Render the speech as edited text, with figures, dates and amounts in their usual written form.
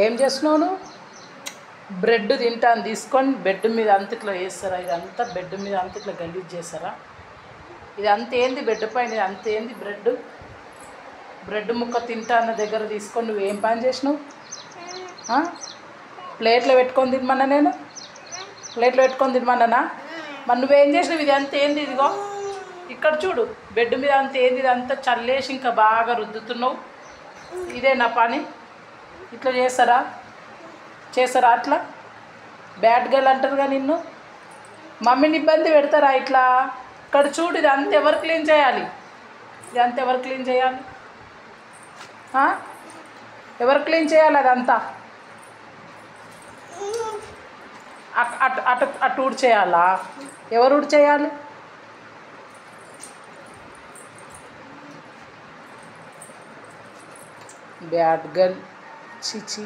ఏం చేస్తున్నావు నువ్వు? బ్రెడ్ తింటాను తీసుకొని బెడ్ మీద అంతట్లో వేస్తారా? ఇదంతా బెడ్ మీద అంతట్లో గలీజ్ చేస్తారా? ఇది అంతేంది బెడ్ పైన? ఇది అంతేంది బ్రెడ్ ముక్క తింటా అన్న దగ్గర తీసుకొని నువ్వేం పని చేసినావు? ప్లేట్లో పెట్టుకొని తినమన్నా నేను? ప్లేట్లో పెట్టుకొని తినమన్నానా? మరి నువ్వేం చేసినావు? ఇది అంతేంది? ఇదిగో ఇక్కడ చూడు, బెడ్ మీద అంతేంది? ఇది అంతా చల్లేసి ఇంకా బాగా రుద్దుతున్నావు. ఇదే నా పని? ఇట్లా చేస్తారా అట్లా? బ్యాడ్ గర్ల్ అంటారుగా నిన్ను. మమ్మీని ఇబ్బంది పెడతారా ఇట్లా? ఇక్కడ చూడు, ఇది అంత ఎవరు క్లీన్ చేయాలి? ఇది అంత ఎవరు క్లీన్ చేయాలి? ఎవరు క్లీన్ చేయాలి అదంతా? అటు అటు అటు ఊడి చేయాలా? ఎవరు ఊడి చేయాలి? బ్యాడ్ గర్ల్, చిచి.